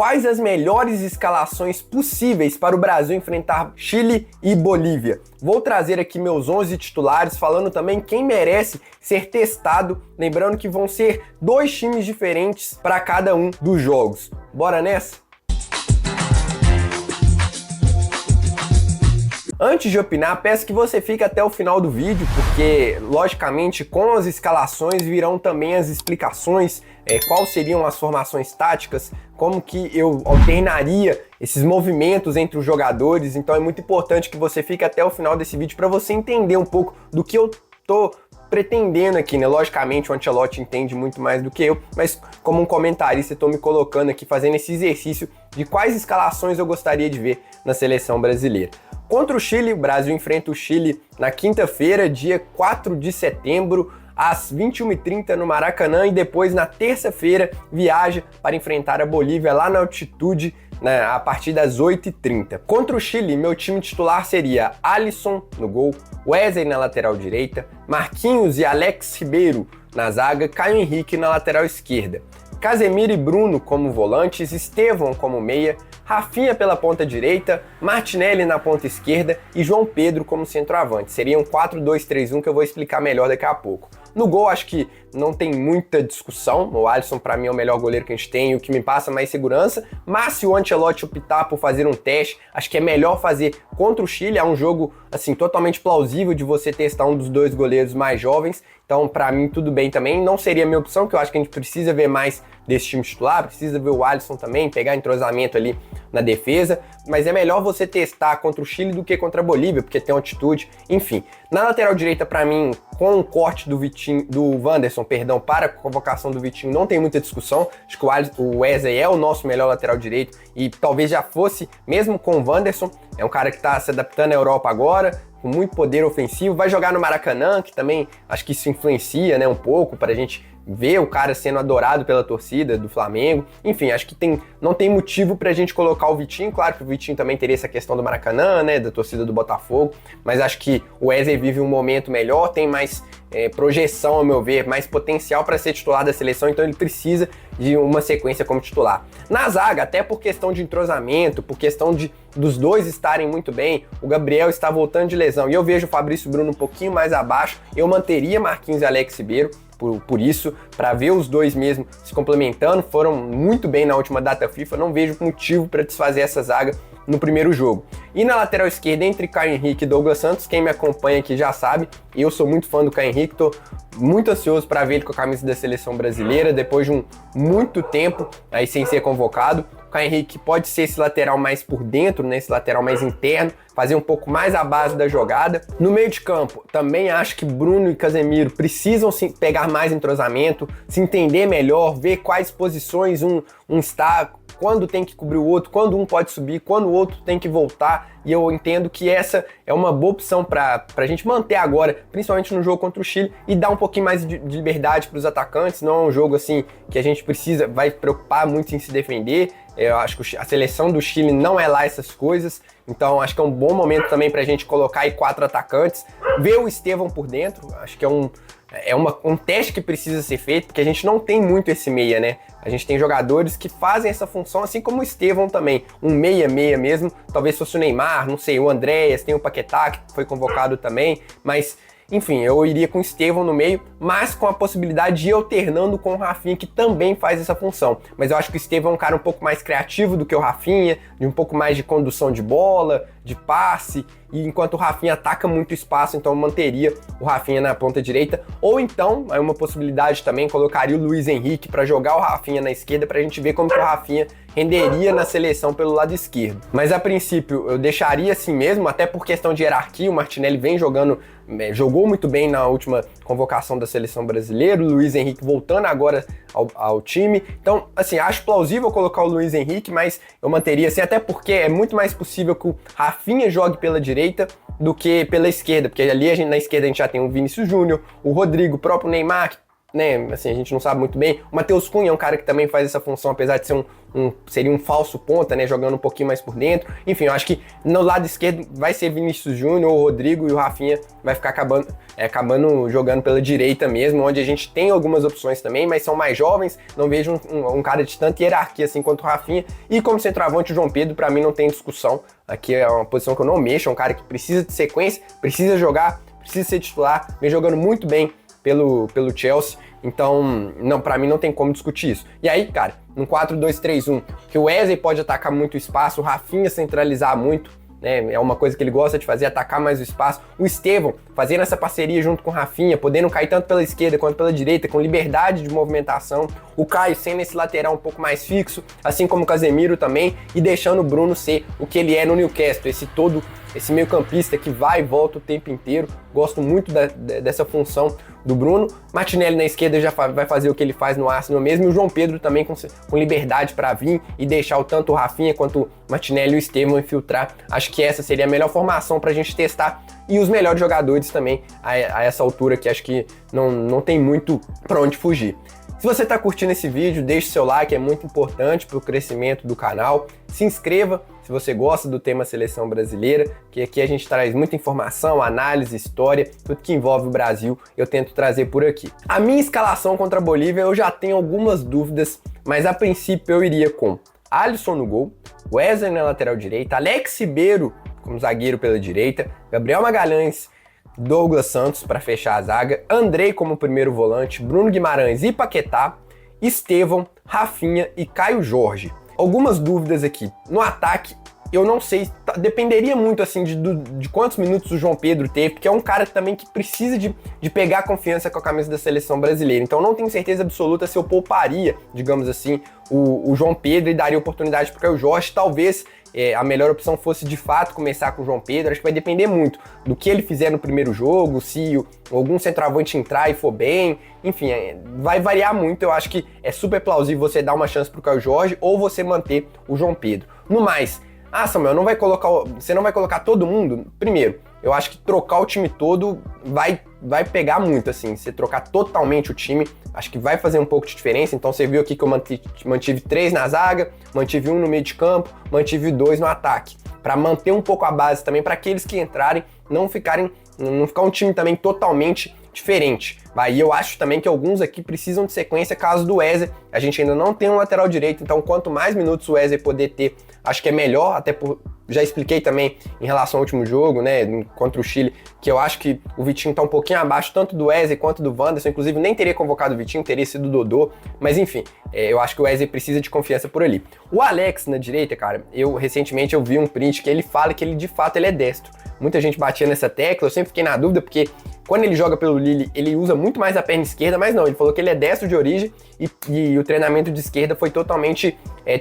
quais as melhores escalações possíveis para o Brasil enfrentar Chile e Bolívia. Vou trazer aqui meus 11 titulares, falando também quem merece ser testado, lembrando que vão ser 2 times diferentes para cada um dos jogos. Bora nessa? Antes de opinar, peço que você fique até o final do vídeo, porque, logicamente, com as escalações virão também as explicações, quais seriam as formações táticas, como que eu alternaria esses movimentos entre os jogadores. Então é muito importante que você fique até o final desse vídeo para você entender um pouco do que eu tô pretendendo aqui, né? Logicamente o Ancelotti entende muito mais do que eu, mas como um comentarista eu tô me colocando aqui, fazendo esse exercício de quais escalações eu gostaria de ver na seleção brasileira. Contra o Chile, o Brasil enfrenta o Chile na quinta-feira, dia 4 de setembro, às 21h30 no Maracanã, e depois na terça-feira viaja para enfrentar a Bolívia lá na altitude, né, a partir das 8h30. Contra o Chile, meu time titular seria Alisson no gol, Wesley na lateral direita, Marquinhos e Alex Ribeiro na zaga, Caio Henrique na lateral esquerda, Casemiro e Bruno como volantes, Estevão como meia, Rafinha pela ponta direita, Martinelli na ponta esquerda e João Pedro como centroavante. Seriam 4-2-3-1 que eu vou explicar melhor daqui a pouco. No gol, acho que não tem muita discussão. O Alisson, para mim, é o melhor goleiro que a gente tem, o que me passa mais segurança. Mas se o Ancelotti optar por fazer um teste, acho que é melhor fazer contra o Chile. É um jogo, assim, totalmente plausível de você testar um dos 2 goleiros mais jovens. Então, para mim, tudo bem também. Não seria a minha opção, que eu acho que a gente precisa ver mais desse time titular, precisa ver o Alisson também, pegar entrosamento ali na defesa, mas é melhor você testar contra o Chile do que contra a Bolívia, porque tem altitude, enfim. Na lateral direita, para mim, com o corte do Wanderson, para a convocação do Vitinho, não tem muita discussão. Acho que o Wesley é o nosso melhor lateral direito e talvez já fosse, mesmo com o Wanderson. É um cara que está se adaptando à Europa agora, com muito poder ofensivo, vai jogar no Maracanã, que também acho que isso influencia, né, um pouco para a gente ver o cara sendo adorado pela torcida do Flamengo. Enfim, acho que não tem motivo pra gente colocar o Vitinho. Claro que o Vitinho também teria essa questão do Maracanã, né, da torcida do Botafogo, mas acho que o Wesley vive um momento melhor, tem mais projeção, ao meu ver, mais potencial para ser titular da seleção, então ele precisa de uma sequência como titular. Na zaga, até por questão de entrosamento, por questão dos dois estarem muito bem, o Gabriel está voltando de lesão e eu vejo o Fabrício Bruno um pouquinho mais abaixo, eu manteria Marquinhos e Alex Ribeiro, por isso, para ver os dois mesmo se complementando, foram muito bem na última data FIFA, não vejo motivo para desfazer essa zaga no primeiro jogo. E na lateral esquerda, entre Caio Henrique e Douglas Santos, quem me acompanha aqui já sabe, eu sou muito fã do Caio Henrique, tô muito ansioso para ver ele com a camisa da seleção brasileira, depois de muito tempo aí sem ser convocado. O Caio Henrique pode ser esse lateral mais por dentro, né, esse lateral mais interno, fazer um pouco mais a base da jogada. No meio de campo, também acho que Bruno e Casemiro precisam pegar mais entrosamento, se entender melhor, ver quais posições um está, quando tem que cobrir o outro, quando um pode subir, quando o outro tem que voltar, e eu entendo que essa é uma boa opção para a gente manter agora, principalmente no jogo contra o Chile, e dar um pouquinho mais de liberdade para os atacantes. Não é um jogo assim que a gente vai preocupar muito em se defender. Eu acho que a seleção do Chile não é lá essas coisas, então acho que é um bom momento também para a gente colocar aí 4 atacantes, ver o Estevão por dentro. Acho que é um teste que precisa ser feito, porque a gente não tem muito esse meia, né? A gente tem jogadores que fazem essa função, assim como o Estevão também, um meia-meia mesmo, talvez fosse o Neymar, não sei, o Andréas, tem o Paquetá, que foi convocado também, mas enfim, eu iria com o Estevão no meio, mas com a possibilidade de ir alternando com o Rafinha, que também faz essa função. Mas eu acho que o Estevão é um cara um pouco mais criativo do que o Rafinha, de um pouco mais de condução de bola, de passe, e enquanto o Rafinha ataca muito espaço, então eu manteria o Rafinha na ponta direita. Ou então, é uma possibilidade também, colocaria o Luiz Henrique para jogar o Rafinha na esquerda, para a gente ver como que o Rafinha renderia na seleção pelo lado esquerdo. Mas a princípio eu deixaria assim mesmo, até por questão de hierarquia. O Martinelli vem jogou muito bem na última convocação da seleção brasileira, o Luiz Henrique voltando agora ao time. Então, assim, acho plausível colocar o Luiz Henrique, mas eu manteria assim, até porque é muito mais possível que o Rafinha jogue pela direita do que pela esquerda, porque ali na esquerda a gente já tem o Vinícius Júnior, o Rodrigo, o próprio Neymar, que né, assim, a gente não sabe muito bem. O Matheus Cunha é um cara que também faz essa função, apesar de ser seria um falso ponta, né, jogando um pouquinho mais por dentro. Enfim, eu acho que no lado esquerdo vai ser Vinícius Júnior, o Rodrigo e o Rafinha vai ficar acabando jogando pela direita mesmo, onde a gente tem algumas opções também, mas são mais jovens, não vejo um cara de tanta hierarquia assim quanto o Rafinha. E como centroavante, o João Pedro, para mim, não tem discussão. Aqui é uma posição que eu não mexo, é um cara que precisa de sequência, precisa jogar, precisa ser titular, vem jogando muito bem pelo Chelsea, então para mim não tem como discutir isso. E aí, cara, no 4-2-3-1, que o Wesley pode atacar muito espaço, o Rafinha centralizar muito, né, é uma coisa que ele gosta de fazer, atacar mais o espaço, o Estevão fazendo essa parceria junto com o Rafinha, podendo cair tanto pela esquerda quanto pela direita, com liberdade de movimentação, o Caio sendo esse lateral um pouco mais fixo, assim como o Casemiro também, e deixando o Bruno ser o que ele é no Newcastle, esse meio campista que vai e volta o tempo inteiro. Gosto muito dessa função do Bruno. Martinelli na esquerda já vai fazer o que ele faz no Arsenal mesmo, e o João Pedro também com liberdade para vir e deixar tanto o Rafinha quanto o Martinelli e o Estevão infiltrar. Acho que essa seria a melhor formação para a gente testar, e os melhores jogadores também a essa altura, que acho que não tem muito para onde fugir. Se você está curtindo esse vídeo, deixe seu like, é muito importante para o crescimento do canal. Se inscreva se você gosta do tema seleção brasileira, que aqui a gente traz muita informação, análise, história, tudo que envolve o Brasil eu tento trazer por aqui. A minha escalação contra a Bolívia eu já tenho algumas dúvidas, mas a princípio eu iria com Alisson no gol, Wesley na lateral direita, Alex Ribeiro como zagueiro pela direita, Gabriel Magalhães, Douglas Santos para fechar a zaga, Andrei como primeiro volante, Bruno Guimarães e Paquetá, Estevão, Rafinha e Caio Jorge. Algumas dúvidas aqui. No ataque, eu não sei, dependeria muito assim de quantos minutos o João Pedro teve, porque é um cara também que precisa de pegar confiança com a camisa da seleção brasileira. Então não tenho certeza absoluta se eu pouparia, digamos assim, o João Pedro e daria oportunidade para o Caio Jorge. Talvez a melhor opção fosse de fato começar com o João Pedro. Acho que vai depender muito do que ele fizer no primeiro jogo, se algum centroavante entrar e for bem, enfim, vai variar muito. Eu acho que é super plausível você dar uma chance pro Caio Jorge ou você manter o João Pedro. No mais, Samuel, você não vai colocar todo mundo? Primeiro, eu acho que trocar o time todo vai pegar muito, assim, você trocar totalmente o time, acho que vai fazer um pouco de diferença. Então você viu aqui que eu mantive 3 na zaga, mantive 1 no meio de campo, mantive 2 no ataque, para manter um pouco a base também, para aqueles que entrarem não ficar um time também totalmente diferente. E eu acho também que alguns aqui precisam de sequência, caso do Wesley, a gente ainda não tem um lateral direito, então quanto mais minutos o Wesley poder ter, acho que é melhor, até já expliquei também em relação ao último jogo, né, contra o Chile, que eu acho que o Vitinho tá um pouquinho abaixo, tanto do Wesley quanto do Wanderson, inclusive nem teria convocado o Vitinho, teria sido o Dodô, mas enfim, eu acho que o Wesley precisa de confiança por ali. O Alex na direita, cara, recentemente eu vi um print que ele fala que ele de fato ele é destro. Muita gente batia nessa tecla, eu sempre fiquei na dúvida, porque quando ele joga pelo Lille, ele usa muito mais a perna esquerda, mas não, ele falou que ele é destro de origem e o treinamento de esquerda foi totalmente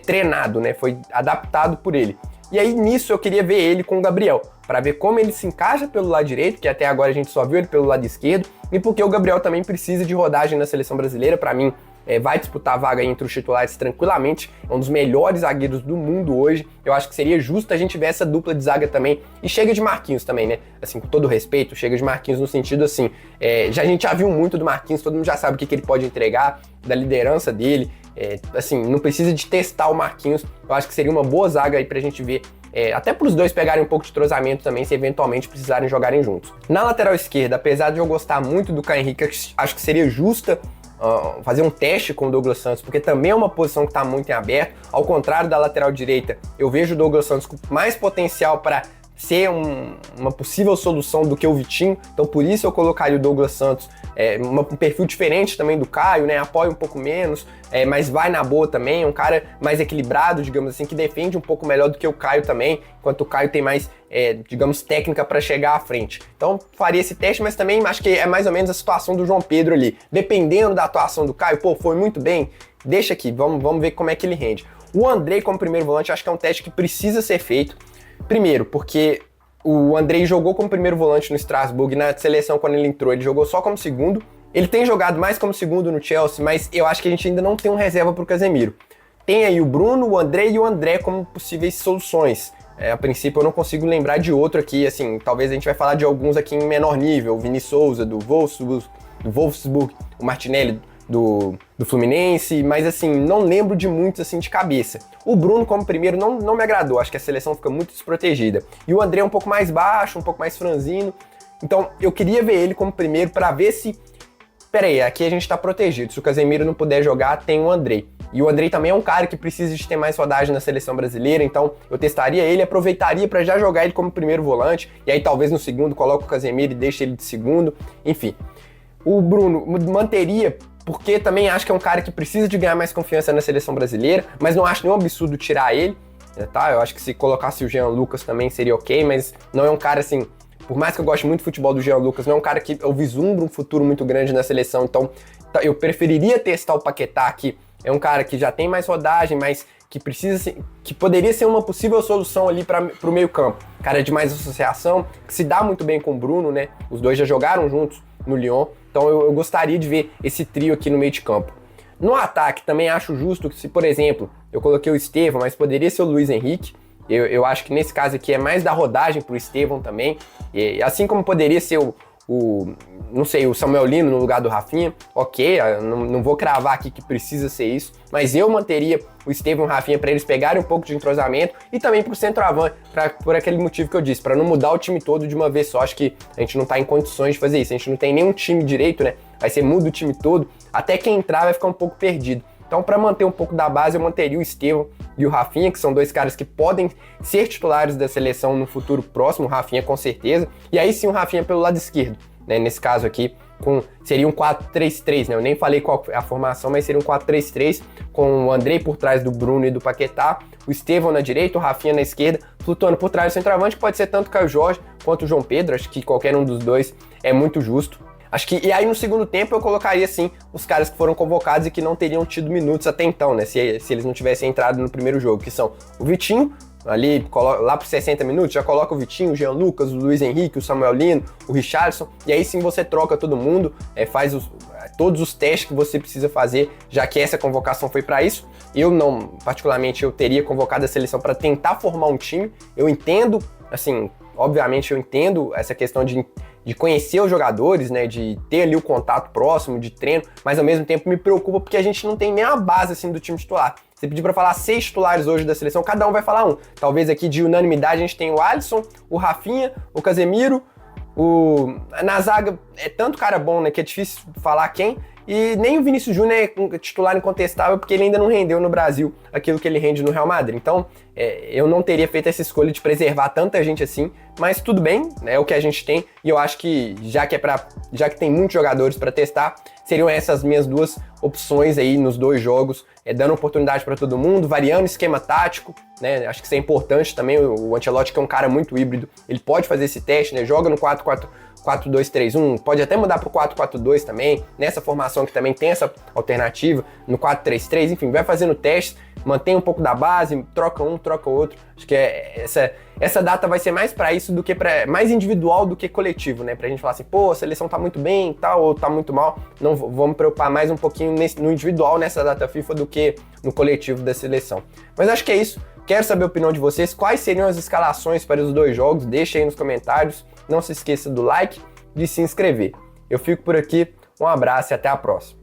treinado, né? Foi adaptado por ele. E aí nisso eu queria ver ele com o Gabriel, para ver como ele se encaixa pelo lado direito, que até agora a gente só viu ele pelo lado esquerdo, e porque o Gabriel também precisa de rodagem na seleção brasileira. Para mim, vai disputar a vaga entre os titulares tranquilamente, é um dos melhores zagueiros do mundo hoje. Eu acho que seria justo a gente ver essa dupla de zaga também, e chega de Marquinhos também, né? Assim, com todo respeito, chega de Marquinhos no sentido assim, a gente já viu muito do Marquinhos, todo mundo já sabe o que ele pode entregar, da liderança dele, assim, não precisa de testar o Marquinhos. Eu acho que seria uma boa zaga aí pra gente ver, até para os dois pegarem um pouco de entrosamento também, se eventualmente precisarem jogarem juntos. Na lateral esquerda, apesar de eu gostar muito do Caio Henrique, acho que seria justa fazer um teste com o Douglas Santos, porque também é uma posição que está muito em aberto. Ao contrário da lateral direita, eu vejo o Douglas Santos com mais potencial para ser uma possível solução do que o Vitinho, então por isso eu colocaria o Douglas Santos, um perfil diferente também do Caio, né? Apoia um pouco menos, mas vai na boa também, um cara mais equilibrado, digamos assim, que defende um pouco melhor do que o Caio também, enquanto o Caio tem mais, digamos, técnica para chegar à frente. Então faria esse teste, mas também acho que é mais ou menos a situação do João Pedro ali, dependendo da atuação do Caio, foi muito bem, deixa aqui, vamos ver como é que ele rende. O Andrei como primeiro volante, acho que é um teste que precisa ser feito. Primeiro, porque o Andrei jogou como primeiro volante no Strasbourg, na seleção quando ele entrou, ele jogou só como segundo. Ele tem jogado mais como segundo no Chelsea, mas eu acho que a gente ainda não tem um reserva para o Casemiro. Tem aí o Bruno, o Andrei e o André como possíveis soluções. A princípio eu não consigo lembrar de outro aqui, assim, talvez a gente vai falar de alguns aqui em menor nível, o Vini Souza, do Wolfsburg, do Wolfsburg, o Martinelli do Fluminense, mas assim, não lembro de muitos assim de cabeça. O Bruno como primeiro não me agradou, acho que a seleção fica muito desprotegida. E o André é um pouco mais baixo, um pouco mais franzino, então eu queria ver ele como primeiro para ver se... Peraí, aqui a gente tá protegido, se o Casemiro não puder jogar, tem o André. E o André também é um cara que precisa de ter mais rodagem na seleção brasileira, então eu testaria ele, aproveitaria para já jogar ele como primeiro volante, e aí talvez no segundo coloque o Casemiro e deixe ele de segundo, enfim. O Bruno manteria, porque também acho que é um cara que precisa de ganhar mais confiança na seleção brasileira, mas não acho nenhum absurdo tirar ele, tá? Eu acho que se colocasse o Jean Lucas também seria ok, mas não é um cara assim... Por mais que eu goste muito do futebol do Jean Lucas, não é um cara que eu vislumbro um futuro muito grande na seleção, então eu preferiria testar o Paquetá, que é um cara que já tem mais rodagem, mas que precisa, que poderia ser uma possível solução ali para o meio campo. Cara de mais associação, que se dá muito bem com o Bruno, né? Os dois já jogaram juntos no Lyon, então eu gostaria de ver esse trio aqui no meio de campo. No ataque, também acho justo que se, por exemplo, eu coloquei o Estevão, mas poderia ser o Luiz Henrique. Eu acho que nesse caso aqui é mais da rodagem pro Estevão também. E assim como poderia ser não sei, o Samuel Lino no lugar do Rafinha, ok, não vou cravar aqui que precisa ser isso, mas eu manteria o Estevão e o Rafinha para eles pegarem um pouco de entrosamento e também pro centroavante, por aquele motivo que eu disse, para não mudar o time todo de uma vez só. Acho que a gente não tá em condições de fazer isso, a gente não tem nenhum time direito, né? Aí você muda o time todo, até quem entrar vai ficar um pouco perdido. Então, para manter um pouco da base, eu manteria o Estevão e o Rafinha, que são dois caras que podem ser titulares da seleção no futuro próximo, o Rafinha com certeza. E aí sim o Rafinha pelo lado esquerdo, né? Nesse caso aqui, seria um 4-3-3, né? Eu nem falei qual é a formação, mas seria um 4-3-3, com o André por trás do Bruno e do Paquetá, o Estevão na direita, o Rafinha na esquerda, flutuando por trás do centroavante, que pode ser tanto o Caio Jorge quanto o João Pedro. Acho que qualquer um dos dois é muito justo. E aí no segundo tempo eu colocaria assim os caras que foram convocados e que não teriam tido minutos até então, né? Se eles não tivessem entrado no primeiro jogo, que são o Vitinho, ali lá para 60 minutos, já coloca o Vitinho, o Jean Lucas, o Luiz Henrique, o Samuel Lino, o Richarlison, e aí sim você troca todo mundo, faz todos os testes que você precisa fazer, já que essa convocação foi para isso. Eu não, particularmente, eu teria convocado a seleção para tentar formar um time. Eu entendo, assim, obviamente eu entendo essa questão de conhecer os jogadores, né, de ter ali o contato próximo, de treino, mas ao mesmo tempo me preocupa porque a gente não tem nem a base assim do time titular. Você pedir para falar 6 titulares hoje da seleção, cada um vai falar um. Talvez aqui de unanimidade a gente tem o Alisson, o Rafinha, o Casemiro, na zaga é tanto cara bom, né, que é difícil falar quem. E nem o Vinícius Júnior é titular incontestável porque ele ainda não rendeu no Brasil aquilo que ele rende no Real Madrid. Então, eu não teria feito essa escolha de preservar tanta gente assim, mas tudo bem, né, é o que a gente tem. E eu acho que já que tem muitos jogadores para testar, seriam essas minhas duas opções aí nos dois jogos, dando oportunidade para todo mundo, variando o esquema tático, né? Acho que isso é importante também. O Ancelotti, que é um cara muito híbrido, ele pode fazer esse teste, né? Joga no 4-2-3-1, pode até mudar pro 4-4-2 também, nessa formação que também tem essa alternativa, no 4-3-3, enfim, vai fazendo testes, mantém um pouco da base, troca um, troca outro. Acho que essa data vai ser mais para isso do que mais individual do que coletivo, né? Pra gente falar assim, pô, a seleção tá muito bem, tal, ou tá muito mal. Não vamos preocupar mais um pouquinho no individual nessa data FIFA do que no coletivo da seleção. Mas acho que é isso. Quero saber a opinião de vocês, quais seriam as escalações para os dois jogos, deixa aí nos comentários. Não se esqueça do like e de se inscrever. Eu fico por aqui, um abraço e até a próxima.